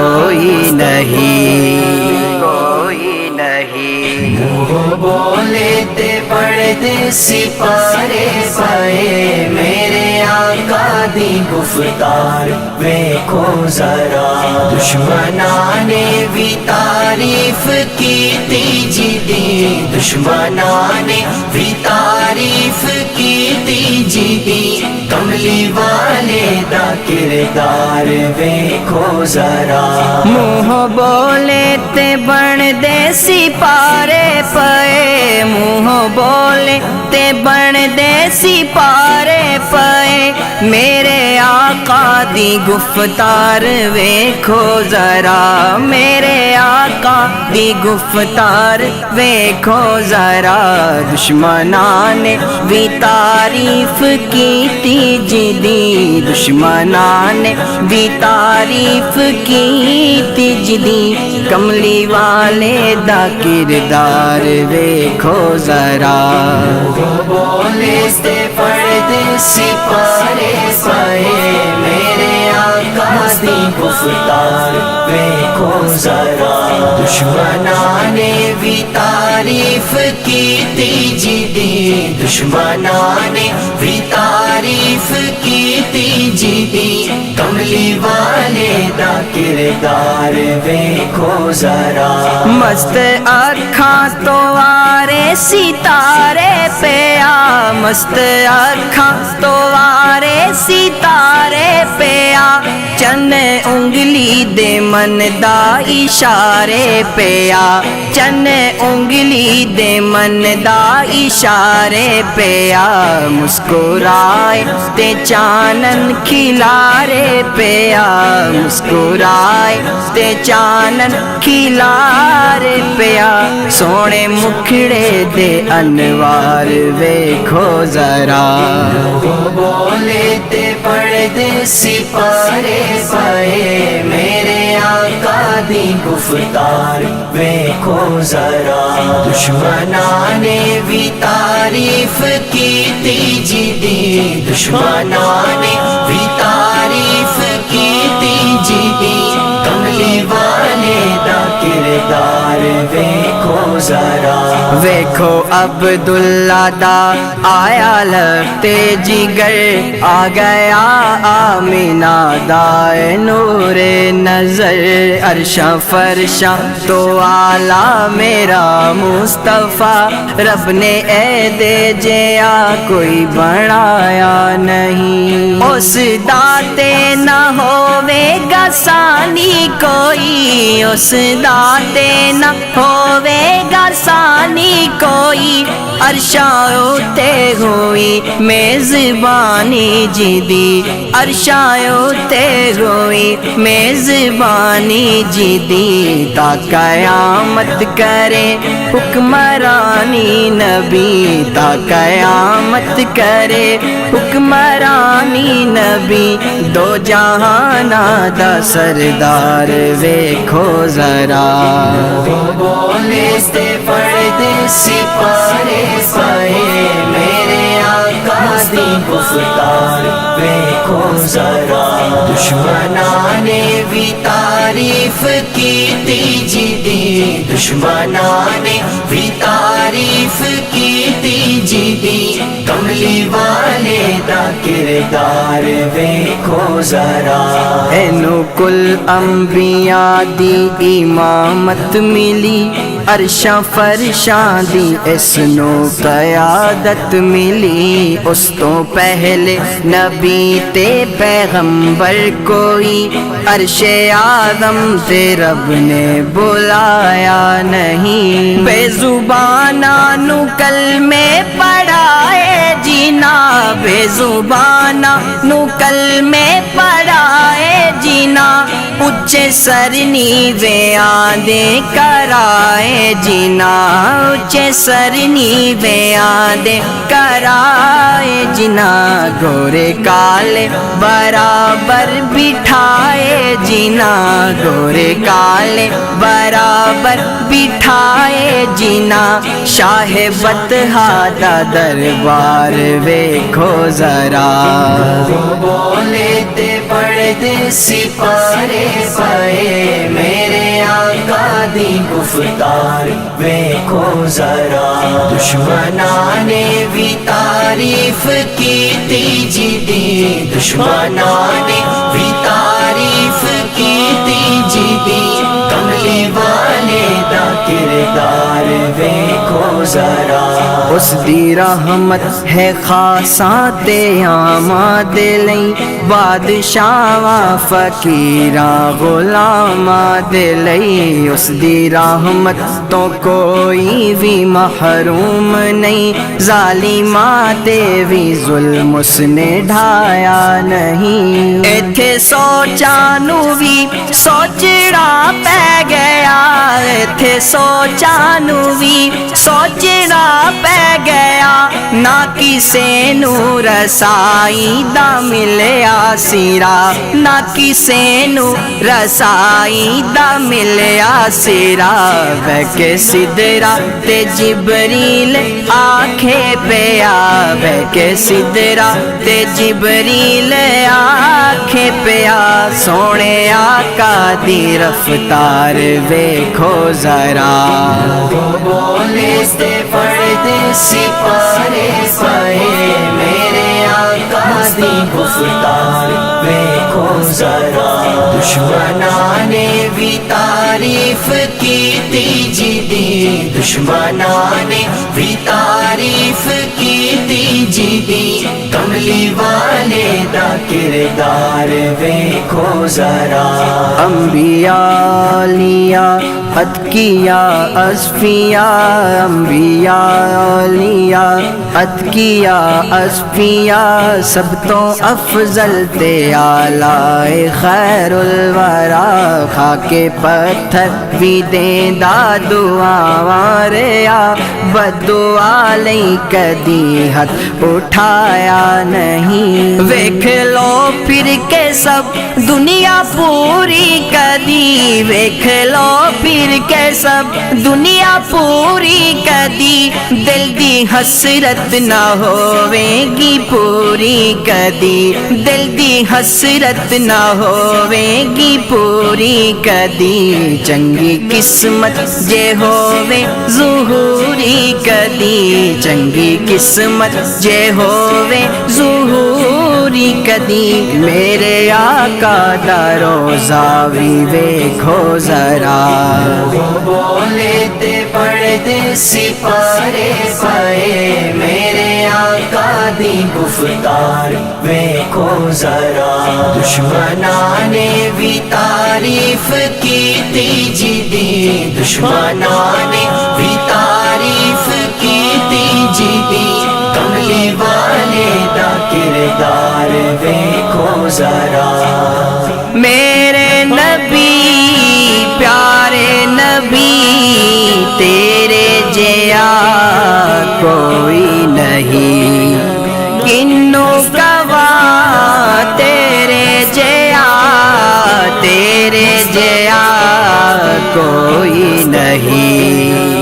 کوئی نہیں، کوئی نہیں۔ منہ بولے تے پڑھدے سپارے پائے، میرے آقا دی گفتار ویکھو ذرا۔ دشمناں نے بھی تعریف کیتی جدی، دشمناں نے بھی تعریف کیتی جدی، کملی والے دا کردار ویکھو ذرا۔ منہ بولے تے بن دے سپارے پئے، منہ بولے تے بن دے سپارے پئے، میرے آقا دی گفتار ویکھو ذرا، میرے آقا دی گفتار ویکھو ذرا۔ دشمناں نے بھی تعریف کیتی جدی، دشمناں نے بھی تعریف کیتی جدی، کملی والے دا کردار ویکھو ذرا۔ بولے تے پڑھدے سپارے پائے، میرے آقا دی گفتار ویکھو ذرا۔ دشمناں نے بھی تعریف کیتی جدی، دشمناں نے بھی تعریف کیتی جدی، کملی والے دا کردار ویکھو ذرا۔ مست اکھاں تو آرے ستارے پیا، مست اکھاں تو آرے ستارے پیا، چند انگلی دے من دا اشارے پیا، چند انگلی دے من دا اشارے پیا، مسکرائے تے چانن کھلارے پیا، مسکرائے تے چانن کھلارے پیا، سونے مکھڑے دے انوار ویکھو ذرا۔ بولے تے پڑھدے سپارے پائے، میرے آقا دی گفتار ویکھو ذرا۔ دشمناں نے بھی تعریف کیتی جدی، دشمناں نے بھی تعریف کیتی جدی، کملی والے دا کردار ویکھو ذرا۔ ویکھو عبداللہ دا آیا لگتے جگر، آ گیا آمینہ دا نور نظر، عرشاں فرشاں تو آلہ میرا مصطفیٰ، رب نے اے دے جیا کوئی بنایا نہیں، اس داتے نہ ہووے گا ثانی کوئی، اس داتے نہ ہووے گا ثانی کوئی، عرشاں اُتے ہوئی میزبانی جدی، عرشاں اُتے ہوئی میزبانی جدی، تا قیامت کرے حکمرانی نبی، تا قیامت کرے حکمرانی نبی، دو جہاناں دا سردار ویکھو ذرا۔ بولے تے پڑھدے سپارے پائے، میرے آقا دی گفتار ویکھو ذرا۔ دشمناں نے بھی تعریف کیتی جدی، دشمناں نے بھی تعریف کیتی جدی، کملی والے دا کردار ویکھو ذرا۔ اینو کل انبیاء دی امامت ملی، عرشاں فرشاں دی اس نو قیادت ملی، اس تو پہلے نبی تے پیغمبر کوئی، عرش اعظم تے رب نے بلایا نہیں، بے زباناں نو کلمے پڑھائے جینا، بے زباناں نو کلمے پڑھائے جینا، اچے سر نیویاں دے کرائے جینا، اچے سر نیویاں دے کرائے جینا، گورے کالے برابر بٹھائے جینا، گورے کالے برابر بٹھائے جینا، شاہ بطحا دا دربار ویکھو ذرا۔ بولے تے پڑھ پردے سپارے پائے میرے آقا دی گفتار ویکھو ذرا دشمناں نے بھی تعریف کیتی جی دی دشمناں نے بھی تعریف کیتی جی دی کملی والے دا کردار ویکھو ذرا اس دی رحمت ہے خاصاں تے عاماں دے لئی بادشاہاں فقیراں غلاماں دے لئی اس دی رحمت تو کوئی بھی محروم نہیں ظالماں تے بھی ظلم اس نے ڈھایا نہیں ایتھے سوچاں نو بھی سوچنا پے گیا ایتھے سوچاں نو بھی سوچنا پے گیا نہ کسے نو رسائی دا ملیا سیرا نہ کسے نو رسائی دا ملیا سیرا بہکے سدرا تے جبریل آکھے پیا بہکے سدرا تے جبریل آکھے پیا سونے آقا دی رفتار ویکھو ذرا بولے تے پردے سپارے پائے میرے آقا دی گفتار ویکھو ذرا دشمناں نے بھی تعریف کیتی جی دی دشمناں نے بھی تعریف کیتی جی دی کملی والے دا کردار ویکھو ذرا انبیاء لیا اتقیاء اصفیاء انبیاء لیا اتقیاء اصفیاء سب تو افضل تے آلائے خیر الورا خاک پتھر بھی دیندا دعا واریا بد دعا لئی کدی ہاتھ اٹھایا نہیں ویکھ لو پھر کے سب دنیا پوری کدی ویکھ لو پھر کے سب دنیا پوری کدی دل دی حسرت نہ ہوے گی پوری کدی دل دی حسرت نہ ہوے گی پوری کدی چنگی قسمت جے ہوے ظہوری کدی چنگی قسمت جے ہوے ظہوری کدی میرے آقا دا روزہ بھی ویکھو ذرا بولے تے پردے سپارے پائے میرے آقا دی گفتار ویکھو ذرا دشمناں نے بھی تعریف کیتی جی دی دشمناں نے بھی تعریف کیتی جی دی کملی والے دا کردار ویکھو ذرا میرے نبی پیارے نبی تیرے جیا کوئی نہیں کنو گواہ تیرے جیا کوئی نہیں